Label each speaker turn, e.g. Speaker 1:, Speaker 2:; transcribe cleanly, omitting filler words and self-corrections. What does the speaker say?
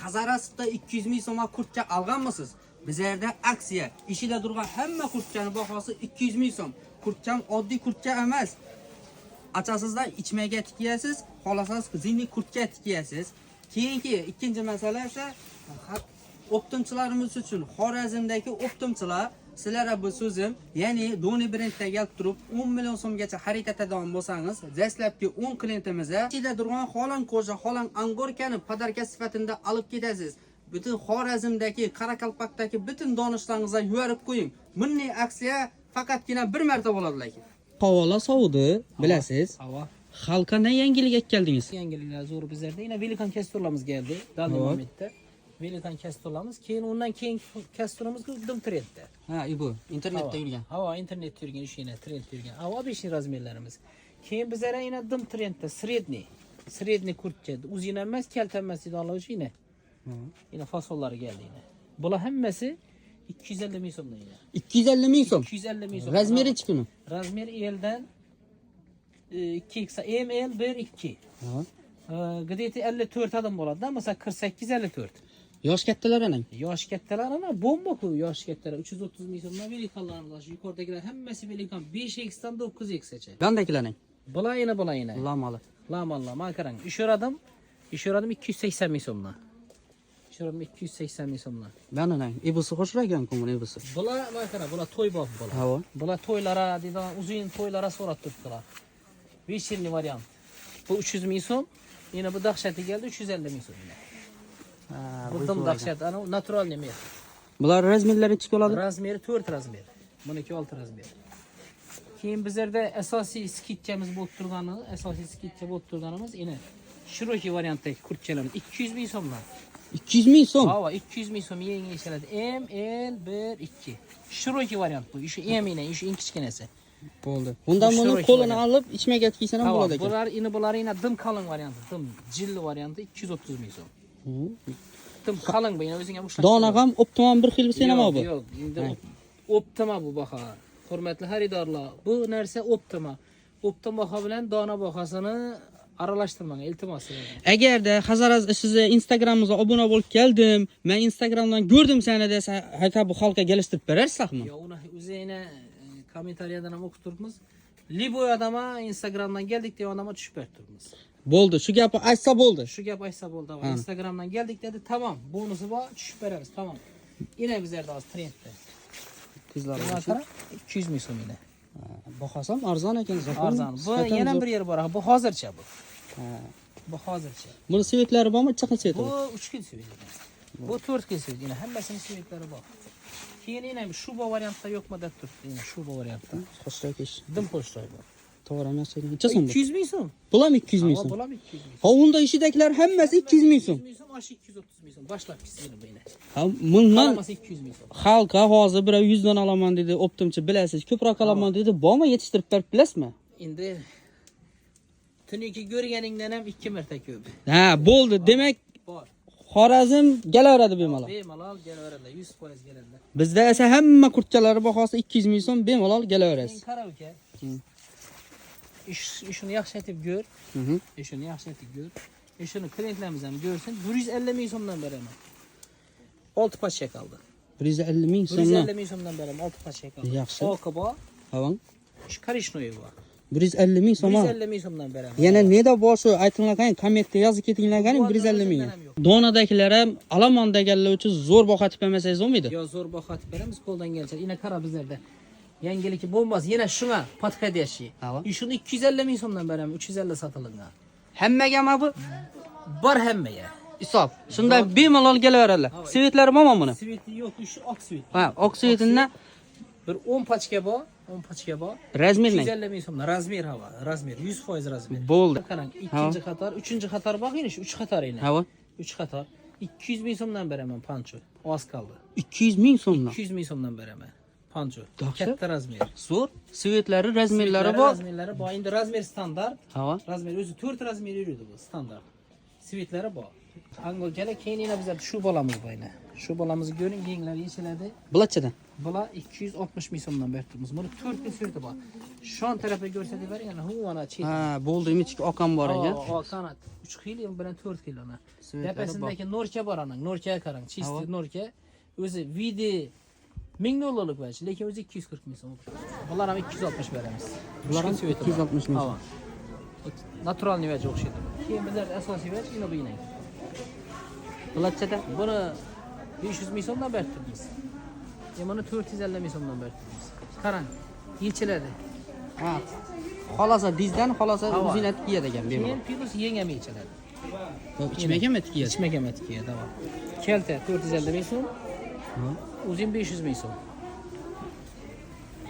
Speaker 1: Qazarasida 200 ming so'mga kurtcha olganmisiz? Bizlarda aksiya, ishida turgan hamma kurtchaning bahosi 200 ming so'm. Kurtcham oddiy kurtcha emas. Açasızdan içmeye tikiyasiz, xolasangiz zinli kurtcha tikiyasiz. Keyingi ikkinchi masala esa optimchilarimiz uchun Xorazmdagi optimchilar sizlarga bu so'zim, ya'ni Doni brendda kelib turib 10 million so'mgacha xarid etadigan bo'lsangiz, dastlabki 10 klientimizga ichida turgan xolang qo'ja, xolang angorkani podarka sifatida olib ketasiz. Bütün Xorazmdagi, Qoraqalpoqdagi bütün donishlaringizga yuvarib qo'ying. Milliy aksiya faqatgina bir marta bo'ladi lekin. Havola sovdi, bilasiz.
Speaker 2: Hava.
Speaker 1: Xalqa ne yangilik keldiniz?
Speaker 2: Yangiliklar zo'r bizlarda. Yine Velikan kasturlarimiz geldi. Dalli momentda. Velikan kasturlarimiz. Keyin undan keyin kasturlarimiz dim trendda.
Speaker 1: Ha, bu internetda yurgan.
Speaker 2: Hava internetda yurgan ish yine trendda yurgan. Hava 5 razmerlarimiz. Keyin bizlarda yine dim trendda sredniy. Sredniy kurtcha. Uzina emas, kaltanmas deydiganlar uchun yine. Yine fasollari geldi yine. Bular hammasi 250 ming so'mdan yine.
Speaker 1: 250 ming so'm.
Speaker 2: 250 ming so'm.
Speaker 1: Razmeri chiqimi?
Speaker 2: Razmer eldan 2x ML 1-2. Gideti 54 adam bo'ladi-da, mesela 48-54.
Speaker 1: Yosh kattalar ana.
Speaker 2: Yosh kattalar ana bomba ku, yosh kattalar 330 ming so'mdan Velikanlarimiz, yuqoridagilar hammasi Velikan 5x dan 9xgacha.
Speaker 1: Qandakilaring?
Speaker 2: Bulayini.
Speaker 1: Lamalı.
Speaker 2: Lamalla, man qarang. İşoradim 280 ming so'mdan. İşoradim 280 ming so'mdan.
Speaker 1: Ben ana. İbusi hoşra ekan-ku buni ibusi.
Speaker 2: Bular man qarang, bular to'y bop bular.
Speaker 1: Ha.
Speaker 2: Bular to'ylara, deydigan uzun to'ylara so'rab turibdilar. Вечерний variant. Bu 300 ming so'm. Yine bu dahşati geldi 350 ming so'm. Bu dım dahşat, ana natural nemer.
Speaker 1: Bular razmerlari chiqib oladi.
Speaker 2: Razmeri 4 razmer. Buniki 6 razmer. Keyin bizlarda asosiy skitchamiz bo'lib turganimiz yine Shiroki variantdagi kurtchalarimiz 200 ming so'mdan.
Speaker 1: 200 ming so'm.
Speaker 2: Hava 200 ming so'm yengil ishlanadi. M, L, 1, 2. Shiroki variant bu. Şu M ile, şu eng kichkinasi.
Speaker 1: Bo'ldi. Bundan buni qo'lini olib ichmaga kiysan ham bo'ladi ekan.
Speaker 2: Bular yine dim qalin varianti, dim jilli varianti 230 ming so'm. Dim qalin bu, yine o'zing ham ushlab.
Speaker 1: Dona ham optimum bir xil bo'lsa ham bu.
Speaker 2: Yo'q, endi optima bu baho. Hurmatli xaridorlar, bu narsa optima. Optima baho bilan dona bahosini aralashtirmang, iltimos.
Speaker 1: Agarda Hazaraz sizni Instagramingizga obuna bo'lib keldim, men Instagramdan ko'rdim seni desa, hayta bu xalqqa gelishtirib berarsizmi?
Speaker 2: Yo'q, uni o'zingni kommentariyada ham o'qib turibmiz. Liboy odamga Instagramdan geldik degan odamga tushib berib turibmiz.
Speaker 1: Bo'ldi, shu gapni aytsa bo'ldi.
Speaker 2: Shu gap aytsa bo'ldi. Instagramdan geldik dedi, tamam. Bonusi bor, tushib beramiz, tamam. Yine bizlarda hozir trendda.
Speaker 1: Qizlar
Speaker 2: 200 ming so'm yine.
Speaker 1: Bahosam arzon ekan,
Speaker 2: Arzon. Bu yana bir yer bor, bu hozircha bu. Bu hozircha.
Speaker 1: Buni svetlari bormi, chiqin sveti?
Speaker 2: Bu 3 kun svet. Bu 4 kun svet. Yine hammasini svetlari bor. Keyin yine shuba variantda yo'qmi deb turibdi. Yine shuba variantda.
Speaker 1: Xo'shroqish.
Speaker 2: Dim qo'shroq bor.
Speaker 1: To'g'ri emasligini. Necha so'm bu?
Speaker 2: 200 ming so'm.
Speaker 1: Bulam 200 ming so'm.
Speaker 2: Bulam 200 ming.
Speaker 1: Ha, unda ishidagilar hammasi 200 ming so'm.
Speaker 2: 200 ming so'm, aşı 230 ming so'm. Boshlabchisi bu yine.
Speaker 1: Ha, bundan
Speaker 2: 200 ming so'm.
Speaker 1: xalqqa hozir bir 100 dan olaman dedi, optimchi bilasiz, ko'proq olaman dedi. Bormi yetishtirib berib bilasizmi?
Speaker 2: Endi tuniki ko'rganingdan ham 2 marta ko'p.
Speaker 1: Ha, bo'ldi. Demak,
Speaker 2: Bor.
Speaker 1: Xorazm kelaveradi bemalol.
Speaker 2: Bemalol kelaveradilar, 100% keladilar.
Speaker 1: Bizda esa hamma kurtchalari bahosi 200 ming so'm, bemalol kelaverasiz.
Speaker 2: Sen qara uka. Shuni yaxshi aytib ko'r. Shuni yaxshi aytib ko'r. Shuni klientlarimiz ham ko'rsin. 150 ming so'mdan beraman. 6 pachka qoldi.
Speaker 1: 150 ming so'mdan.
Speaker 2: 150 ming so'mdan beraman, 6 pachka qoldi.
Speaker 1: Yaxshi.
Speaker 2: Oqi bor.
Speaker 1: Havang.
Speaker 2: Korishnoy bor.
Speaker 1: 150 ming so'm.
Speaker 2: 150 ming so'mdan beraman.
Speaker 1: Yana neda bor shu aytinglar, kommentda yozib ketinglar, 150 ming. Donadagilar ham alamon deganlar uchun zo'r baho tip emasangiz bo'lmaydi.
Speaker 2: Yo, zo'r baho atib beramiz, qo'ldan kelsa. Yine qara bizlarda. Yangiligi bo'lmas, yana shunga podходящий. Shuni 250 ming so'mdan beraman, 350 sotilgan.
Speaker 1: Hammagami bu?
Speaker 2: Bor hammaga.
Speaker 1: Hisob. Shunda bemalol kelaveradilar. Svetlari bormi buni?
Speaker 2: Sveti yo'q, shu oq svet.
Speaker 1: Ha, oq svetindan
Speaker 2: bir 10 pachka bor, 10 pachka bor.
Speaker 1: Razmer ne?
Speaker 2: 250 ming so'mdan. Razmer havo, razmer 100% razmer.
Speaker 1: Bo'ldi.
Speaker 2: Qarang, ikkinchi qator, uchinchi qator bor, yine shu 3 qator yine.
Speaker 1: Ha.
Speaker 2: 3 qator. 200 ming so'mdan beraman pancho. Oz qoldi.
Speaker 1: 200 ming so'mdan.
Speaker 2: 200 ming so'mdan beraman. Pancho.
Speaker 1: Yaxshi.
Speaker 2: Katta razmer.
Speaker 1: Zo'r. Svetlari, razmerlari bor.
Speaker 2: Razmerlari bor. Endi razmer standart.
Speaker 1: Ha.
Speaker 2: Razmer o'zi 4 razmer yuradi bu standart. Sivitlari bor. Angolchalar keyin yana bizda shu bolamiz bor yana. Shu bolamizni ko'ring, yenglari yechiladi.
Speaker 1: Bularchidan.
Speaker 2: Bular 260 ming so'mdan berib turibmiz. Buni 4 ta sveti bor. Shon tarafiga ko'rsatib bering, yana mana chet.
Speaker 1: Ha, bo'ldi, ichki oqam bor ekan.
Speaker 2: Qanat 3 kilo bilan 4 kiloni.
Speaker 1: Svetlari
Speaker 2: Tepasindagi norka bor ana, norkaga qarang, chisti norka. O'zi vidi 1000 dollarlik bo'lsa, lekin o'zi 240 ming so'm. Bular ham 260 beramiz.
Speaker 1: Bular ham 260 ming so'm.
Speaker 2: Naturalniy vajga o'xshaydi. Keyin bizlar asosiy vaj ino bu inang.
Speaker 1: Bularchidan.
Speaker 2: Buni 500 ming so'mdan berib turibmiz. Buni 450 ming so'mdan berib turibmiz. Qarang, yechiladi.
Speaker 1: Ha. Xolosa dizdan, xolosa uzinat kiyadi ekan bemalol.
Speaker 2: Keyin plus yeng ham yechiladi.
Speaker 1: Ichmaganmi kiyadi?
Speaker 2: Ichmagan kiyadi, tamam. Kelta 450 ming so'm, uzun 500 ming so'm.